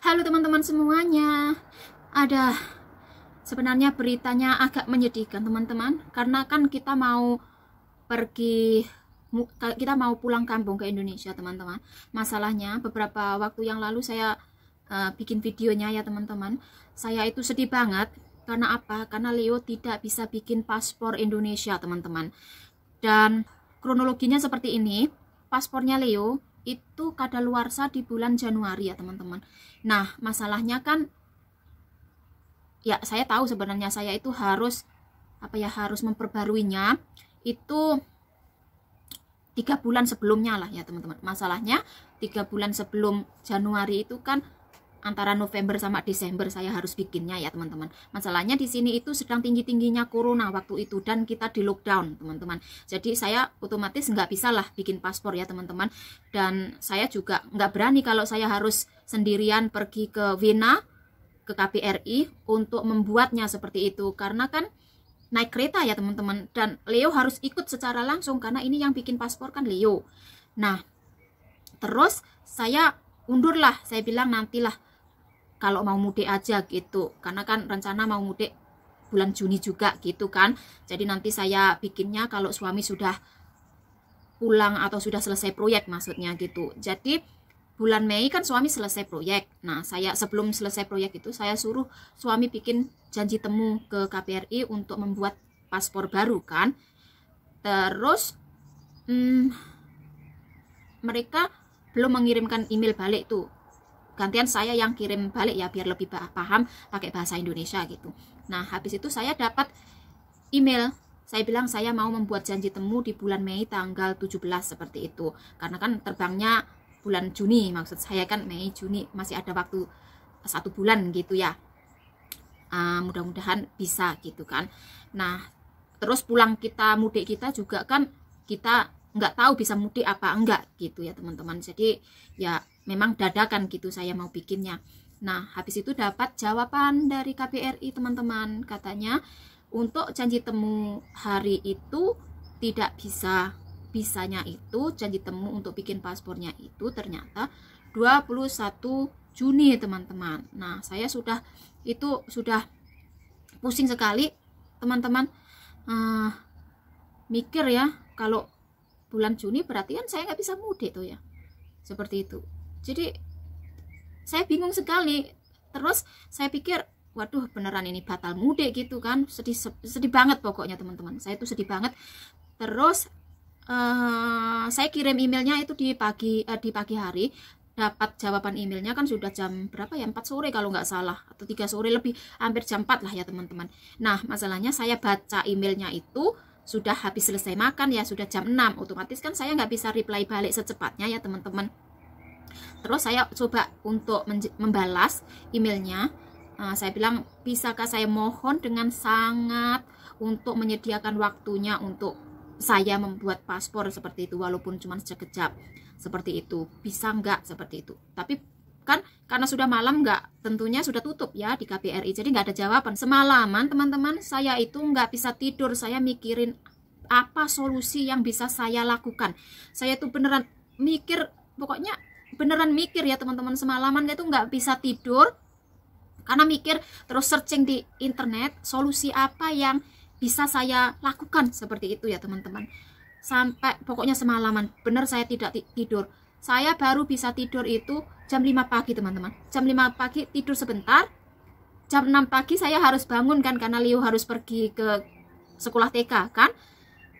Halo teman-teman semuanya. Sebenarnya beritanya agak menyedihkan teman-teman, karena kan kita mau pulang kampung ke Indonesia teman-teman. Masalahnya beberapa waktu yang lalu saya bikin videonya ya teman-teman. Saya itu sedih banget. Karena apa? Karena Leo tidak bisa bikin paspor Indonesia teman-teman. Dan kronologinya seperti ini. Paspornya Leo itu kadaluarsa di bulan Januari ya teman-teman. Nah masalahnya kan ya saya tahu sebenarnya saya itu harus memperbaruinya itu 3 bulan sebelumnya lah ya teman-teman. Masalahnya 3 bulan sebelum Januari itu kan antara November sama Desember saya harus bikinnya ya teman-teman. Masalahnya di sini itu sedang tinggi-tingginya corona waktu itu dan kita di lockdown teman-teman. Jadi saya otomatis nggak bisa lah bikin paspor ya teman-teman. Dan saya juga nggak berani kalau saya harus sendirian pergi ke Wina, ke KBRI untuk membuatnya seperti itu. Karena kan naik kereta ya teman-teman. Dan Leo harus ikut secara langsung karena ini yang bikin paspor kan Leo. Nah terus saya undur lah, saya bilang nantilah kalau mau mudik aja gitu, karena kan rencana mau mudik bulan Juni juga gitu kan. Jadi nanti saya bikinnya kalau suami sudah pulang atau sudah selesai proyek maksudnya gitu. Jadi bulan Mei kan suami selesai proyek. Nah saya sebelum selesai proyek itu saya suruh suami bikin janji temu ke KBRI untuk membuat paspor baru kan. Terus mereka belum mengirimkan email balik tuh. Gantian saya yang kirim balik ya biar lebih paham pakai bahasa Indonesia gitu. Nah habis itu saya dapat email, saya bilang saya mau membuat janji temu di bulan Mei tanggal 17 seperti itu. Karena kan terbangnya bulan Juni, maksud saya kan Mei Juni masih ada waktu 1 bulan gitu ya. Mudah-mudahan bisa gitu kan. Nah terus pulang kita mudik kita juga kan kita nggak tahu bisa mudik apa enggak gitu ya teman-teman. Jadi ya memang dadakan gitu saya mau bikinnya. Nah habis itu dapat jawaban dari KBRI teman-teman. Katanya untuk janji temu hari itu tidak bisa. Bisanya itu janji temu untuk bikin paspornya itu ternyata 21 Juni teman-teman. Nah saya sudah pusing sekali teman-teman. Mikir ya, kalau bulan Juni berarti kan saya nggak bisa mudik tuh ya, seperti itu. Jadi saya bingung sekali. Terus saya pikir waduh beneran ini batal mudik gitu kan. Sedih banget pokoknya teman-teman. Saya tuh sedih banget. Terus saya kirim emailnya itu di pagi hari. Dapat jawaban emailnya kan sudah jam berapa ya, 4 sore kalau nggak salah, atau 3 sore lebih, hampir jam 4 lah ya teman-teman. Nah masalahnya saya baca emailnya itu sudah habis selesai makan ya, sudah jam 6. Otomatis kan saya nggak bisa reply balik secepatnya ya teman-teman. Terus saya coba untuk membalas emailnya. Saya bilang bisakah saya mohon dengan sangat untuk menyediakan waktunya untuk saya membuat paspor seperti itu, walaupun cuma sekejap seperti itu, bisa nggak seperti itu. Tapi kan karena sudah malam, nggak, tentunya sudah tutup ya di KBRI, jadi nggak ada jawaban. Semalaman teman-teman saya itu nggak bisa tidur, saya mikirin apa solusi yang bisa saya lakukan. Saya tuh beneran mikir, pokoknya beneran mikir ya teman-teman. Semalaman itu nggak bisa tidur karena mikir, terus searching di internet solusi apa yang bisa saya lakukan seperti itu ya teman-teman. Sampai pokoknya semalaman bener saya tidak tidur. Saya baru bisa tidur itu jam 5 pagi teman-teman. Jam 5 pagi tidur sebentar. Jam 6 pagi saya harus bangun kan, karena Leo harus pergi ke sekolah TK kan.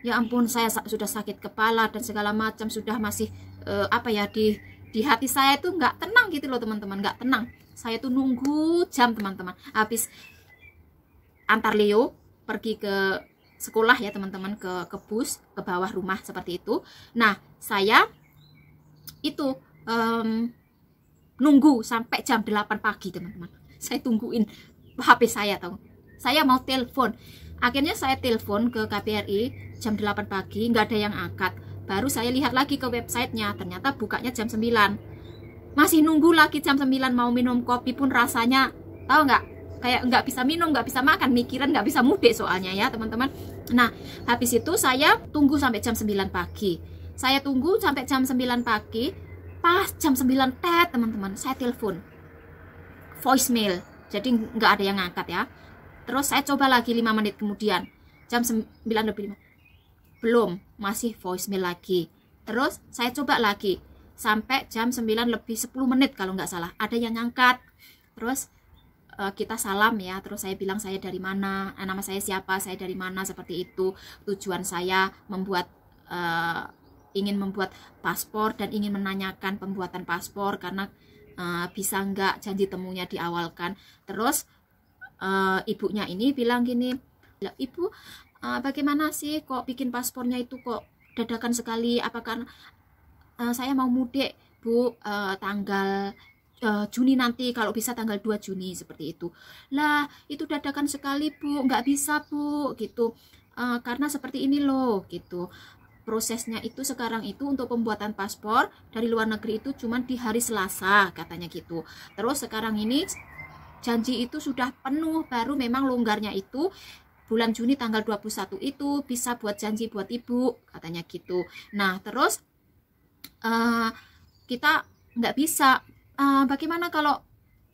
Ya ampun, saya sudah sakit kepala dan segala macam, sudah masih di hati saya itu nggak tenang gitu loh teman-teman, nggak tenang. Saya tuh nunggu jam teman-teman. Habis antar Leo pergi ke sekolah ya teman-teman, ke bus ke bawah rumah seperti itu. Nah saya itu nunggu sampai jam 8 pagi teman-teman. Saya tungguin HP saya, tahu. Saya mau telepon. Akhirnya saya telepon ke KBRI jam 8 pagi, nggak ada yang angkat. Baru saya lihat lagi ke websitenya, ternyata bukanya jam 9. Masih nunggu lagi jam 9, mau minum kopi pun rasanya, tahu nggak, kayak nggak bisa minum, nggak bisa makan, mikiran nggak bisa mudik soalnya ya teman-teman. Nah habis itu saya tunggu sampai jam 9 pagi. Saya tunggu sampai jam 9 pagi. Pas jam 9 teman-teman saya telepon. voicemail, jadi nggak ada yang ngangkat ya. Terus saya coba lagi 5 menit kemudian, jam 9 lebih 5, belum, masih voicemail lagi. Terus saya coba lagi sampai jam 9 lebih 10 menit kalau nggak salah, ada yang ngangkat. Terus kita salam ya, terus saya bilang saya dari mana, nama saya siapa, saya dari mana, seperti itu. Tujuan saya ingin membuat paspor dan ingin menanyakan pembuatan paspor karena bisa nggak janji temunya diawalkan. Terus ibunya ini bilang gini, ibu bagaimana sih kok bikin paspornya itu kok dadakan sekali, apakah saya mau mudik bu, tanggal Juni nanti, kalau bisa tanggal 2 Juni seperti itu. Lah itu dadakan sekali bu, nggak bisa bu gitu, karena seperti ini loh gitu. Prosesnya itu sekarang itu untuk pembuatan paspor dari luar negeri itu cuma di hari Selasa katanya gitu. Terus sekarang ini janji itu sudah penuh, baru memang longgarnya itu bulan Juni tanggal 21 itu bisa buat janji buat ibu katanya gitu. Nah terus kita nggak bisa, bagaimana kalau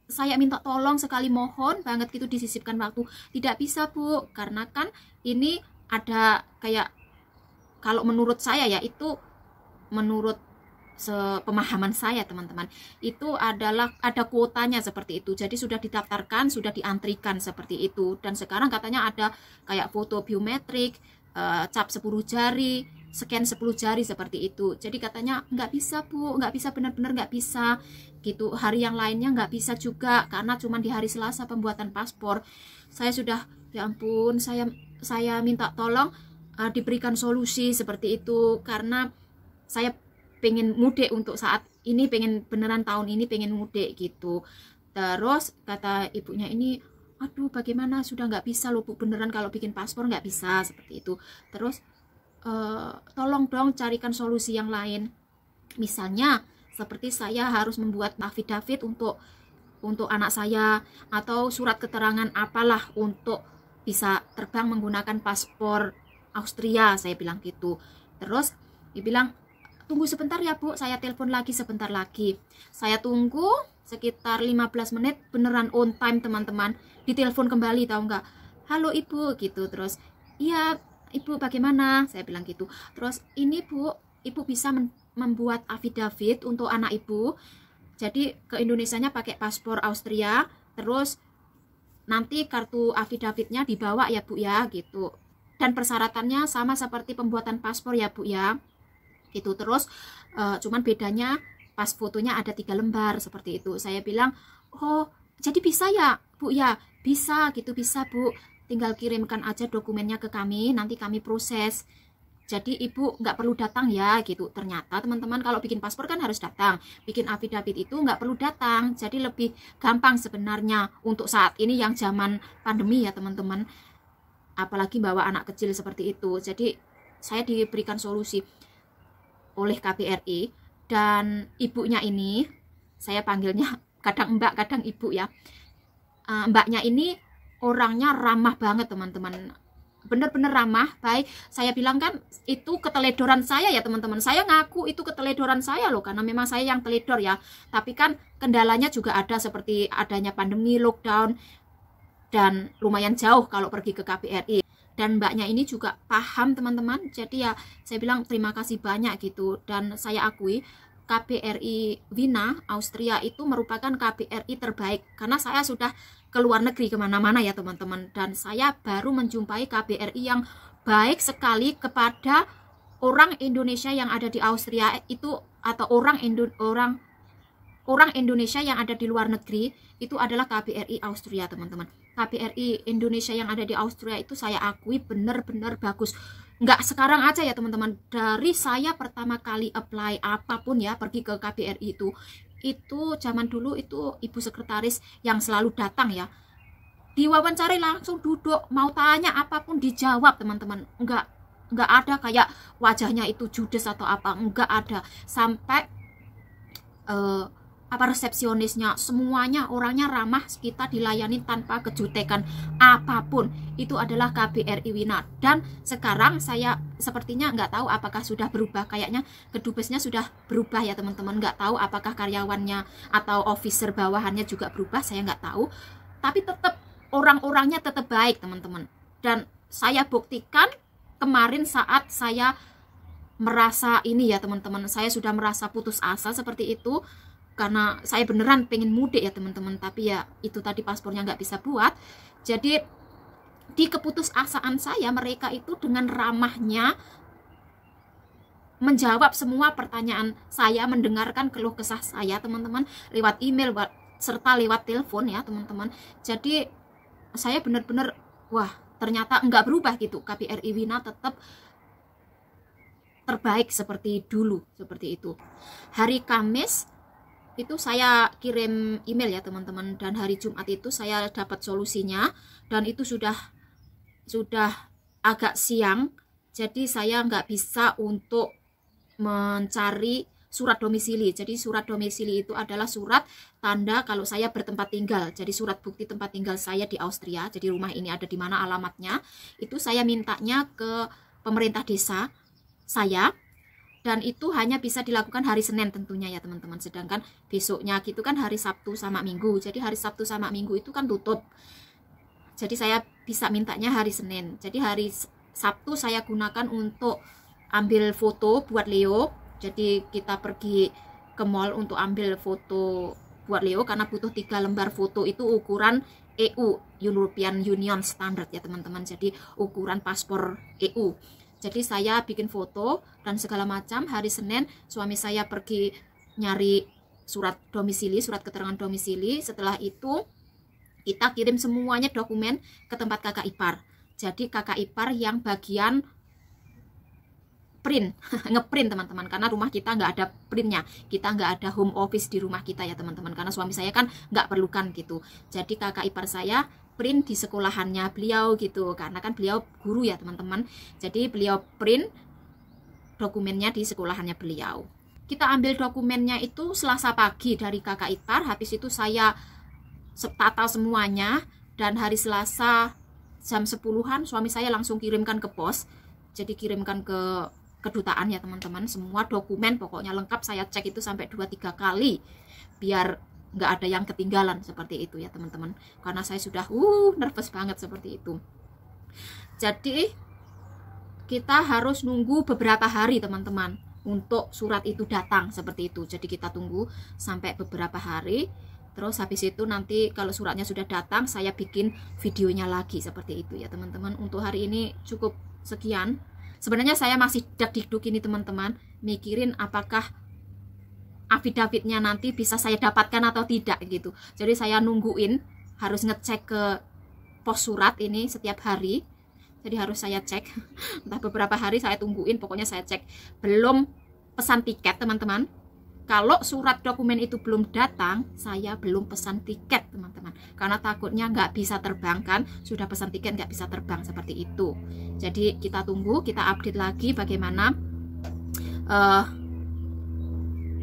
saya minta tolong sekali, mohon banget gitu disisipkan waktu. Tidak bisa bu, karena kan ini ada kayak, kalau menurut saya ya, itu menurut sepemahaman saya teman-teman, itu adalah ada kuotanya seperti itu. Jadi sudah didaftarkan, sudah diantrikan seperti itu. Dan sekarang katanya ada kayak foto biometrik, cap 10 jari, scan 10 jari seperti itu. Jadi katanya nggak bisa bu, nggak bisa, benar-benar nggak bisa gitu. Hari yang lainnya nggak bisa juga karena cuma di hari Selasa pembuatan paspor. Saya sudah, ya ampun, saya minta tolong diberikan solusi seperti itu, karena saya pengen mudik untuk saat ini, pengen beneran tahun ini pengen mudik gitu. Terus kata ibunya ini, aduh bagaimana, sudah nggak bisa loh bu, beneran kalau bikin paspor nggak bisa seperti itu. Terus tolong dong carikan solusi yang lain, misalnya seperti saya harus membuat affidavit untuk anak saya, atau surat keterangan apalah untuk bisa terbang menggunakan paspor Austria, saya bilang gitu. Terus dibilang tunggu sebentar ya bu, saya telepon lagi sebentar lagi. Saya tunggu sekitar 15 menit, beneran on time teman-teman, ditelepon kembali, tahu nggak, halo ibu gitu. Terus iya ibu bagaimana, saya bilang gitu. Terus ini bu, ibu bisa membuat affidavit untuk anak ibu, jadi ke Indonesianya pakai paspor Austria, terus nanti kartu affidavitnya dibawa ya bu ya gitu, dan persyaratannya sama seperti pembuatan paspor ya bu ya gitu. Terus cuman bedanya pas fotonya ada 3 lembar seperti itu. Saya bilang, oh jadi bisa ya bu ya, bisa gitu, bisa bu, tinggal kirimkan aja dokumennya ke kami, nanti kami proses. Jadi ibu nggak perlu datang ya gitu. Ternyata teman-teman, kalau bikin paspor kan harus datang, bikin affidavit itu nggak perlu datang, jadi lebih gampang sebenarnya untuk saat ini yang zaman pandemi ya teman-teman, apalagi bawa anak kecil seperti itu. Jadi saya diberikan solusi oleh KBRI, dan ibunya ini, saya panggilnya kadang mbak kadang ibu ya, mbaknya ini orangnya ramah banget teman-teman, bener-bener ramah, baik. Saya bilang kan itu keteledoran saya ya teman-teman, saya ngaku itu keteledoran saya loh, karena memang saya yang teledor ya. Tapi kan kendalanya juga ada, seperti adanya pandemi, lockdown, dan lumayan jauh kalau pergi ke KBRI. Dan mbaknya ini juga paham teman-teman, jadi ya saya bilang terima kasih banyak gitu. Dan saya akui KBRI Wina Austria itu merupakan KBRI terbaik, karena saya sudah ke luar negeri kemana-mana ya teman-teman, dan saya baru menjumpai KBRI yang baik sekali kepada orang Indonesia yang ada di Austria itu, atau orang Indonesia yang ada di luar negeri, itu adalah KBRI Austria teman-teman. KBRI Indonesia yang ada di Austria itu saya akui benar-benar bagus. Nggak sekarang aja ya teman-teman, dari saya pertama kali apply apapun ya, pergi ke KBRI itu zaman dulu itu ibu sekretaris yang selalu datang ya, diwawancari langsung duduk, mau tanya apapun dijawab teman-teman. Nggak ada kayak wajahnya itu judes atau apa, nggak ada. Sampai resepsionisnya, semuanya orangnya ramah, kita dilayani tanpa kejutekan apapun. Itu adalah KBRI Wina. Dan sekarang saya sepertinya nggak tahu apakah sudah berubah, kayaknya kedubesnya sudah berubah ya teman-teman. Nggak tahu apakah karyawannya atau officer bawahannya juga berubah, saya nggak tahu. Tapi tetap orang-orangnya tetap baik teman-teman. Dan saya buktikan kemarin saat saya merasa ini ya teman-teman, saya sudah merasa putus asa seperti itu, karena saya beneran pengen mudik ya teman-teman, tapi ya itu tadi paspornya nggak bisa buat. Jadi di keputusasaan saya, mereka itu dengan ramahnya menjawab semua pertanyaan saya, mendengarkan keluh kesah saya teman-teman, lewat email serta lewat telepon ya teman-teman. Jadi saya bener-bener wah, ternyata nggak berubah gitu, KBRI Wina tetap terbaik seperti dulu, seperti itu. Hari Kamis itu saya kirim email ya teman-teman, dan hari Jumat itu saya dapat solusinya, dan itu sudah agak siang, jadi saya nggak bisa untuk mencari surat domisili. Jadi surat domisili itu adalah surat tanda kalau saya bertempat tinggal, jadi surat bukti tempat tinggal saya di Austria, jadi rumah ini ada di mana, alamatnya itu saya mintanya ke pemerintah desa saya. Dan itu hanya bisa dilakukan hari Senin tentunya ya teman-teman. Sedangkan besoknya gitu kan hari Sabtu sama Minggu. Jadi hari Sabtu sama Minggu itu kan tutup. Jadi saya bisa mintanya hari Senin. Jadi hari Sabtu saya gunakan untuk ambil foto buat Leo. Jadi kita pergi ke mall untuk ambil foto buat Leo, karena butuh 3 lembar foto, itu ukuran EU, European Union Standard ya teman-teman. Jadi ukuran paspor EU. Jadi saya bikin foto dan segala macam. Hari Senin suami saya pergi nyari surat domisili, surat keterangan domisili. Setelah itu kita kirim semuanya dokumen ke tempat kakak ipar. Jadi kakak ipar yang bagian print, ngeprint teman-teman, karena rumah kita nggak ada printnya, kita nggak ada home office di rumah kita ya teman-teman, karena suami saya kan nggak perlukan gitu. Jadi kakak ipar saya print di sekolahannya beliau gitu, karena kan beliau guru ya teman-teman. Jadi beliau print dokumennya di sekolahannya beliau. Kita ambil dokumennya itu Selasa pagi dari kakak ipar. Habis itu saya tata semuanya, dan hari Selasa jam 10-an suami saya langsung kirimkan ke pos. Jadi kirimkan ke kedutaan ya teman-teman, semua dokumen pokoknya lengkap. Saya cek itu sampai 2-3 kali biar nggak ada yang ketinggalan seperti itu ya teman-teman, karena saya sudah nervous banget seperti itu. Jadi kita harus nunggu beberapa hari teman-teman untuk surat itu datang seperti itu. Jadi kita tunggu sampai beberapa hari, terus habis itu nanti kalau suratnya sudah datang saya bikin videonya lagi seperti itu ya teman-teman. Untuk hari ini cukup sekian. Sebenarnya saya masih dak-dikduk ini teman-teman, mikirin apakah afidavitnya nanti bisa saya dapatkan atau tidak gitu. Jadi saya nungguin, harus ngecek ke pos surat ini setiap hari. Jadi harus saya cek, entah beberapa hari saya tungguin, pokoknya saya cek. Belum pesan tiket teman-teman. Kalau surat dokumen itu belum datang, saya belum pesan tiket teman-teman, karena takutnya nggak bisa terbang kan. Sudah pesan tiket nggak bisa terbang seperti itu. Jadi kita tunggu, kita update lagi bagaimana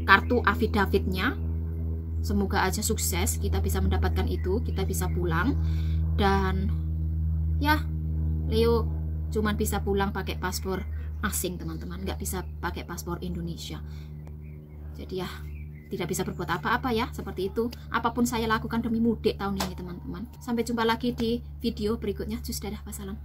kartu afidavitnya. Semoga aja sukses, kita bisa mendapatkan itu, kita bisa pulang. Dan ya, Leo cuman bisa pulang pakai paspor asing teman-teman, nggak bisa pakai paspor Indonesia. Jadi ya tidak bisa berbuat apa-apa ya, seperti itu. Apapun saya lakukan demi mudik tahun ini teman-teman. Sampai jumpa lagi di video berikutnya. Dadah, wassalam.